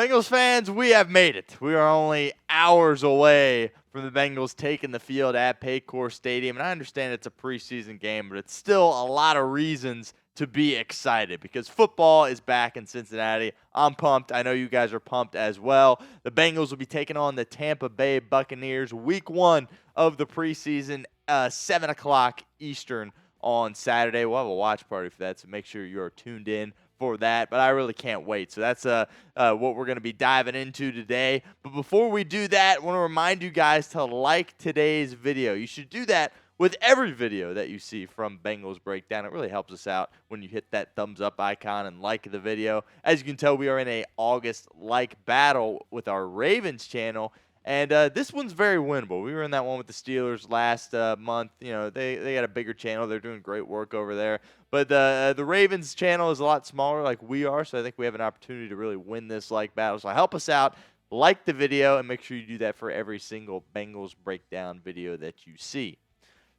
Bengals fans, we have made it. We are only hours away from the Bengals taking the field at Paycor Stadium. And I understand it's a preseason game, but it's still a lot of reasons to be excited because football is back in Cincinnati. I'm pumped. I know you guys are pumped as well. The Bengals will be taking on the Tampa Bay Buccaneers week 1 of the preseason, 7 o'clock Eastern on Saturday. We'll have a watch party for that, so make sure you're tuned in for that, but I really can't wait. So that's what we're going to be diving into today. But before we do that, I want to remind you guys to like today's video. You should do that with every video that you see from Bengals Breakdown. It really helps us out when you hit that thumbs up icon and like the video. As you can tell, we are in a August like battle with our Ravens channel. And this one's very winnable. We were in that one with the Steelers last month. You know, they got a bigger channel. They're doing great work over there. But the Ravens channel is a lot smaller like we are, so I think we have an opportunity to really win this like battle. So help us out. Like the video, and make sure you do that for every single Bengals Breakdown video that you see.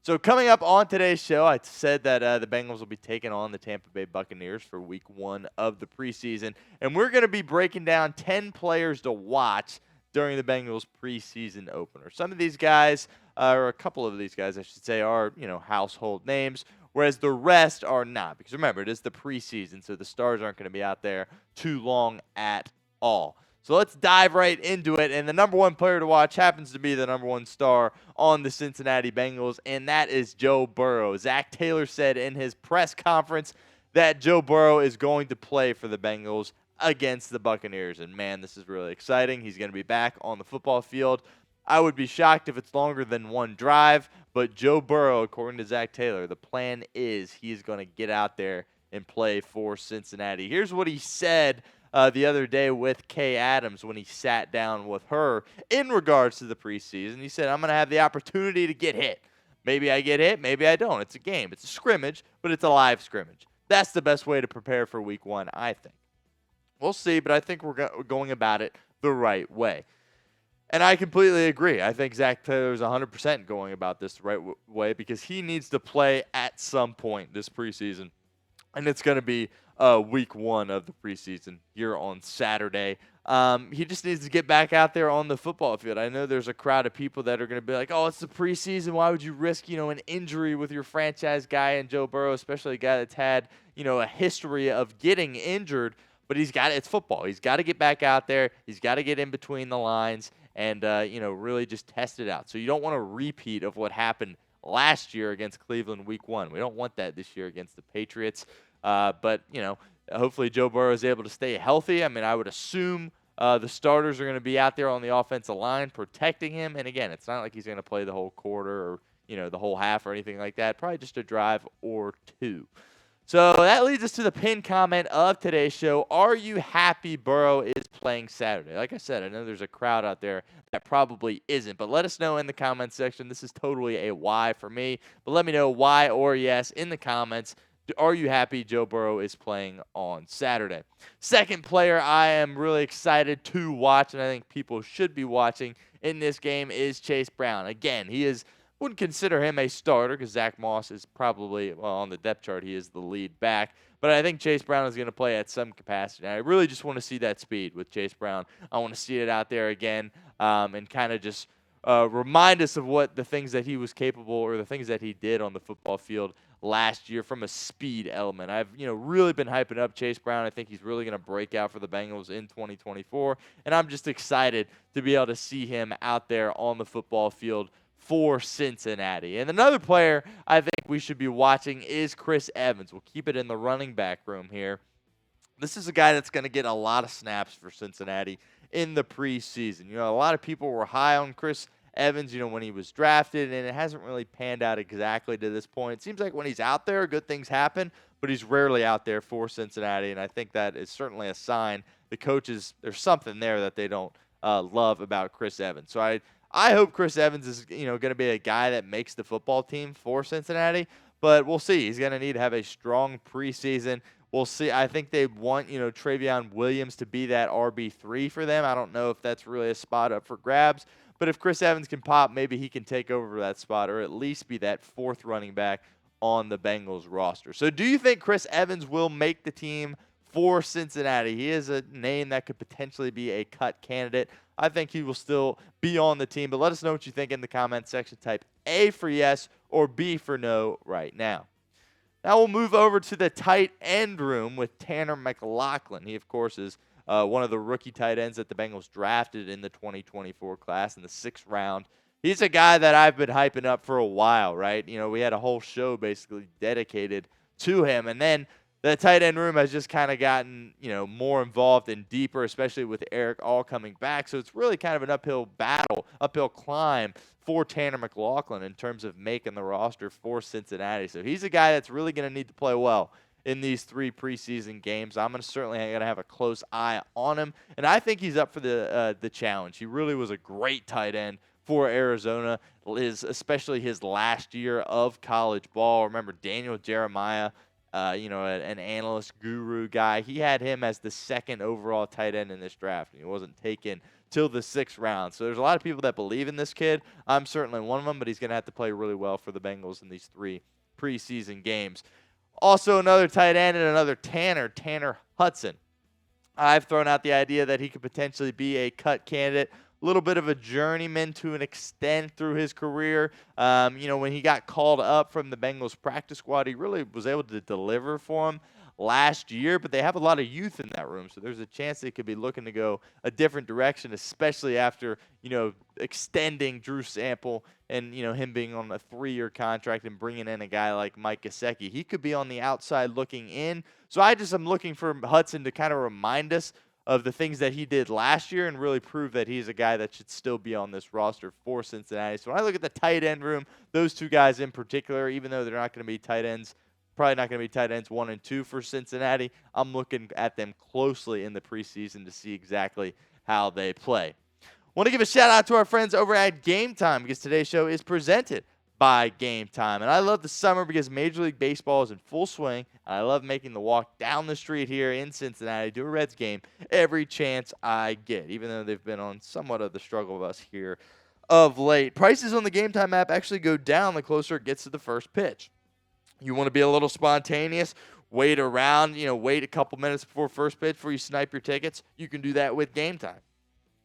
So coming up on today's show, I said that the Bengals will be taking on the Tampa Bay Buccaneers for week 1 of the preseason. And we're going to be breaking down 10 players to watch during the Bengals preseason opener. Some of these guys, or a couple of these guys, I should say, are, household names, whereas the rest are not. Because remember, it is the preseason, so the stars aren't going to be out there too long at all. So let's dive right into it. And the number 1 player to watch happens to be the number 1 star on the Cincinnati Bengals, and that is Joe Burrow. Zac Taylor said in his press conference that Joe Burrow is going to play for the Bengals against the Buccaneers. And, man, this is really exciting. He's going to be back on the football field. I would be shocked if it's longer than one drive, but Joe Burrow, according to Zac Taylor, the plan is he's going to get out there and play for Cincinnati. Here's what he said the other day with Kay Adams when he sat down with her in regards to the preseason. He said, I'm going to have the opportunity to get hit. Maybe I get hit, maybe I don't. It's a game. It's a scrimmage, but it's a live scrimmage. That's the best way to prepare for week 1, I think. We'll see, but I think we're going about it the right way. And I completely agree. I think Zac Taylor is 100% going about this the right way because he needs to play at some point this preseason. And it's going to be week 1 of the preseason here on Saturday. He just needs to get back out there on the football field. I know there's a crowd of people that are going to be like, oh, it's the preseason. Why would you risk, an injury with your franchise guy and Joe Burrow, especially a guy that's had, a history of getting injured? But it's football. He's got to get back out there. He's got to get in between the lines and, really just test it out. So you don't want a repeat of what happened last year against Cleveland week 1. We don't want that this year against the Patriots. But hopefully Joe Burrow is able to stay healthy. I mean, I would assume the starters are going to be out there on the offensive line protecting him. And, again, it's not like he's going to play the whole quarter or, the whole half or anything like that. Probably just a drive or 2. So that leads us to the pinned comment of today's show. Are you happy Burrow is playing Saturday? Like I said, I know there's a crowd out there that probably isn't, but let us know in the comments section. This is totally a why for me, but let me know why or yes in the comments. Are you happy Joe Burrow is playing on Saturday? Second player I am really excited to watch, and I think people should be watching in this game, is Chase Brown. Again, wouldn't consider him a starter because Zach Moss is probably, on the depth chart, he is the lead back. But I think Chase Brown is going to play at some capacity. And I really just want to see that speed with Chase Brown. I want to see it out there again and kind of just remind us of what the things that he was capable or the things that he did on the football field last year from a speed element. I've really been hyping up Chase Brown. I think he's really going to break out for the Bengals in 2024. And I'm just excited to be able to see him out there on the football field for Cincinnati. And another player I think we should be watching is Chris Evans. We'll keep it in the running back room here. This is a guy that's going to get a lot of snaps for Cincinnati in the preseason. A lot of people were high on Chris Evans, when he was drafted, and it hasn't really panned out exactly to this point. It seems like when he's out there, good things happen, but he's rarely out there for Cincinnati, and I think that is certainly a sign the coaches, there's something there that they don't love about Chris Evans. So I hope Chris Evans is, going to be a guy that makes the football team for Cincinnati, but we'll see. He's going to need to have a strong preseason. We'll see. I think they want, Travion Williams to be that RB3 for them. I don't know if that's really a spot up for grabs, but if Chris Evans can pop, maybe he can take over that spot or at least be that 4th running back on the Bengals roster. So do you think Chris Evans will make the team for Cincinnati. He is a name that could potentially be a cut candidate. I think he will still be on the team, but let us know what you think in the comment section. Type A for yes or B for no right now. Now we'll move over to the tight end room with Tanner McLachlan. He, of course, is one of the rookie tight ends that the Bengals drafted in the 2024 class in the 6th round. He's a guy that I've been hyping up for a while, right? You know, we had a whole show basically dedicated to him. And then the tight end room has just kind of gotten, you know, more involved and deeper, especially with Eric all coming back. So it's really kind of an uphill battle, uphill climb for Tanner McLachlan in terms of making the roster for Cincinnati. So he's a guy that's really going to need to play well in these 3 preseason games. I'm certainly going to have a close eye on him, and I think he's up for the challenge. He really was a great tight end for Arizona, especially his last year of college ball. Remember Daniel Jeremiah, an analyst guru guy. He had him as the 2nd overall tight end in this draft, and he wasn't taken till the 6th round. So there's a lot of people that believe in this kid. I'm certainly one of them, but he's going to have to play really well for the Bengals in these 3 preseason games. Also, another tight end and another Tanner Hudson. I've thrown out the idea that he could potentially be a cut candidate. A little bit of a journeyman to an extent through his career. When he got called up from the Bengals practice squad, he really was able to deliver for him last year, but they have a lot of youth in that room, so there's a chance they could be looking to go a different direction, especially after, extending Drew Sample and, him being on a 3-year contract and bringing in a guy like Mike Gesicki. He could be on the outside looking in, so I'm looking for Hudson to kind of remind us of the things that he did last year and really prove that he's a guy that should still be on this roster for Cincinnati. So when I look at the tight end room, those 2 guys in particular, even though they're not going to be tight ends, probably not going to be tight ends 1 and 2 for Cincinnati, I'm looking at them closely in the preseason to see exactly how they play. Want to give a shout out to our friends over at Game Time because today's show is presented by Game Time. And I love the summer because Major League Baseball is in full swing. And I love making the walk down the street here in Cincinnati to a Reds game every chance I get, even though they've been on somewhat of the struggle of us here of late. Prices on the Game Time app actually go down the closer it gets to the first pitch. You want to be a little spontaneous, wait around, wait a couple minutes before first pitch before you snipe your tickets. You can do that with Game Time.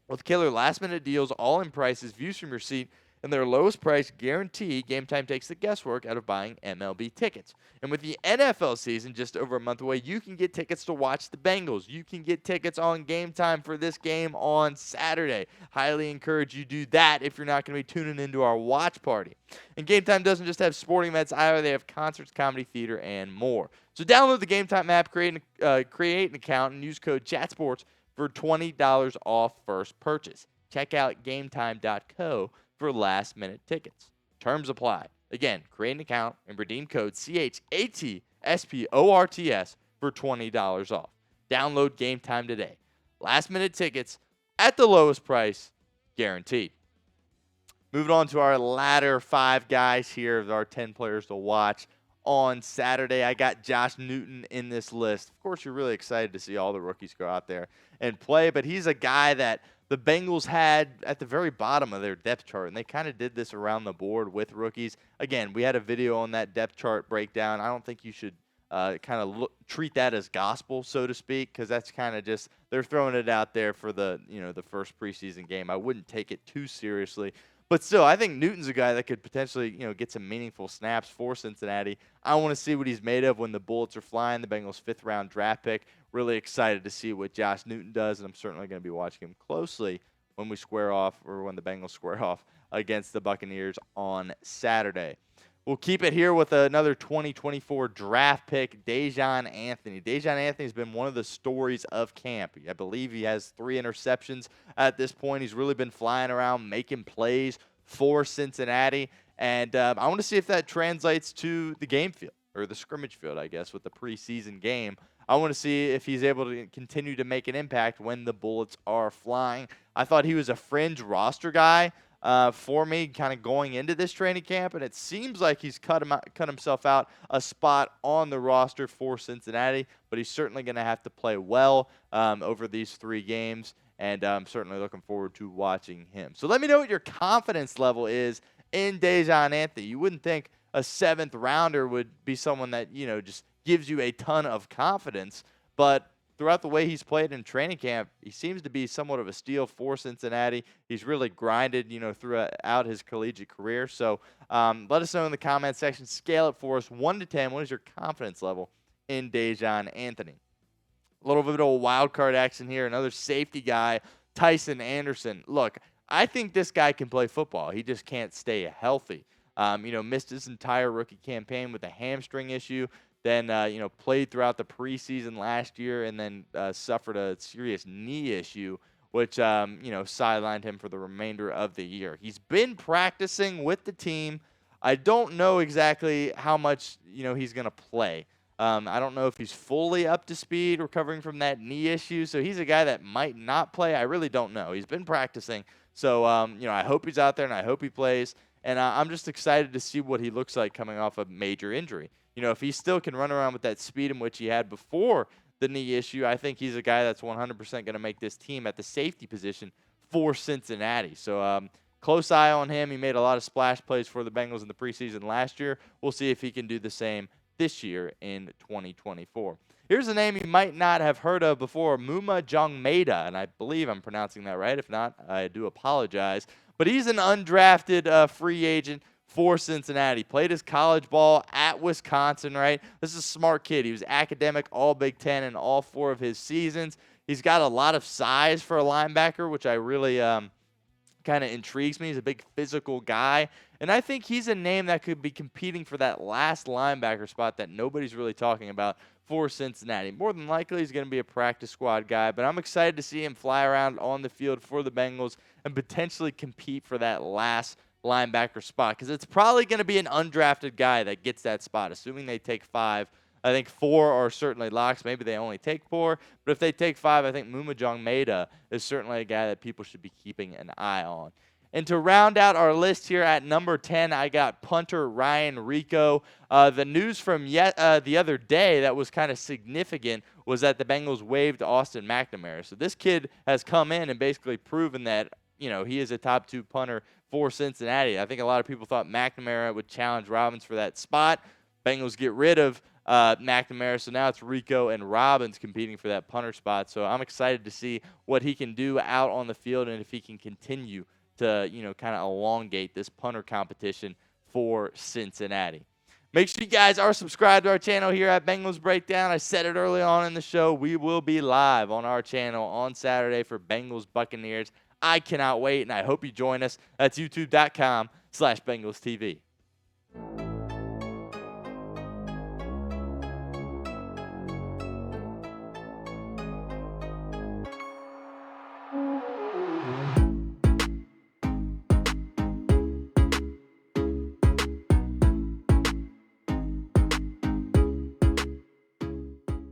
With killer last-minute deals, all-in prices, views from your seat, and their lowest price guarantee, Game Time takes the guesswork out of buying MLB tickets. And with the NFL season just over a month away, you can get tickets to watch the Bengals. You can get tickets on Game Time for this game on Saturday. Highly encourage you do that if you're not going to be tuning into our watch party. And Game Time doesn't just have sporting events either. They have concerts, comedy, theater, and more. So download the Game Time app, create an account, and use code CHATSPORTS for $20 off first purchase. Check out GameTime.co for last-minute tickets. Terms apply. Again, create an account and redeem code CHATSPORTS for $20 off. Download Game Time today. Last-minute tickets at the lowest price, guaranteed. Moving on to our latter 5 guys here of our 10 players to watch on Saturday. I got Josh Newton in this list. Of course, you're really excited to see all the rookies go out there and play, but he's a guy that the Bengals had at the very bottom of their depth chart, and they kind of did this around the board with rookies. Again, we had a video on that depth chart breakdown. I don't think you should treat that as gospel, so to speak, because that's kind of just they're throwing it out there for the first preseason game. I wouldn't take it too seriously. But still, I think Newton's a guy that could potentially, get some meaningful snaps for Cincinnati. I want to see what he's made of when the bullets are flying. The Bengals' 5th-round draft pick. Really excited to see what Josh Newton does, and I'm certainly going to be watching him closely when we square off, or when the Bengals square off against the Buccaneers on Saturday. We'll keep it here with another 2024 draft pick, Daijahn Anthony. Daijahn Anthony has been one of the stories of camp. I believe he has 3 interceptions at this point. He's really been flying around, making plays for Cincinnati. And I want to see if that translates to the game field, or the scrimmage field, I guess, with the preseason game. I want to see if he's able to continue to make an impact when the bullets are flying. I thought he was a fringe roster guy for me kind of going into this training camp, and it seems like he's cut himself out a spot on the roster for Cincinnati, but he's certainly going to have to play well over these 3 games, and I'm certainly looking forward to watching him. So let me know what your confidence level is in Daijahn Anthony. You wouldn't think a 7th rounder would be someone that, just gives you a ton of confidence, but throughout the way he's played in training camp, he seems to be somewhat of a steal for Cincinnati. He's really grinded, throughout his collegiate career. So let us know in the comment section. Scale it for us, 1 to 10. What is your confidence level in Daijahn Anthony? A little bit of wild card action here. Another safety guy, Tyson Anderson. Look, I think this guy can play football. He just can't stay healthy. Missed his entire rookie campaign with a hamstring issue. Then, played throughout the preseason last year and then suffered a serious knee issue, which, sidelined him for the remainder of the year. He's been practicing with the team. I don't know exactly how much, he's going to play. I don't know if he's fully up to speed recovering from that knee issue. So he's a guy that might not play. I really don't know. He's been practicing. So, I hope he's out there and I hope he plays. And I'm just excited to see what he looks like coming off a major injury. If he still can run around with that speed in which he had before the knee issue, I think he's a guy that's 100% going to make this team at the safety position for Cincinnati. So, close eye on him. He made a lot of splash plays for the Bengals in the preseason last year. We'll see if he can do the same this year in 2024. Here's a name you might not have heard of before, McLachlan, and I believe I'm pronouncing that right. If not, I do apologize. But he's an undrafted free agent for Cincinnati. Played his college ball at Wisconsin, right? This is a smart kid. He was academic all Big Ten in all 4 of his seasons. He's got a lot of size for a linebacker, which I really kind of intrigues me. He's a big physical guy. And I think he's a name that could be competing for that last linebacker spot that nobody's really talking about for Cincinnati. More than likely, he's going to be a practice squad guy, but I'm excited to see him fly around on the field for the Bengals and potentially compete for that last linebacker spot, because it's probably going to be an undrafted guy that gets that spot, assuming they take 5. I think 4 are certainly locks. Maybe they only take 4. But if they take 5, I think McLachlan is certainly a guy that people should be keeping an eye on. And to round out our list here at number 10, I got punter Ryan Rico. The news from the other day that was kind of significant was that the Bengals waived Austin McNamara. So this kid has come in and basically proven that, he is a top 2 punter for Cincinnati. I think a lot of people thought McNamara would challenge Robbins for that spot. Bengals get rid of McNamara, so now it's Rico and Robbins competing for that punter spot. So I'm excited to see what he can do out on the field and if he can continue to, kind of elongate this punter competition for Cincinnati. Make sure you guys are subscribed to our channel here at Bengals Breakdown. I said it early on in the show. We will be live on our channel on Saturday for Bengals Buccaneers. I cannot wait, and I hope you join us. That's youtube.com/BengalsTV.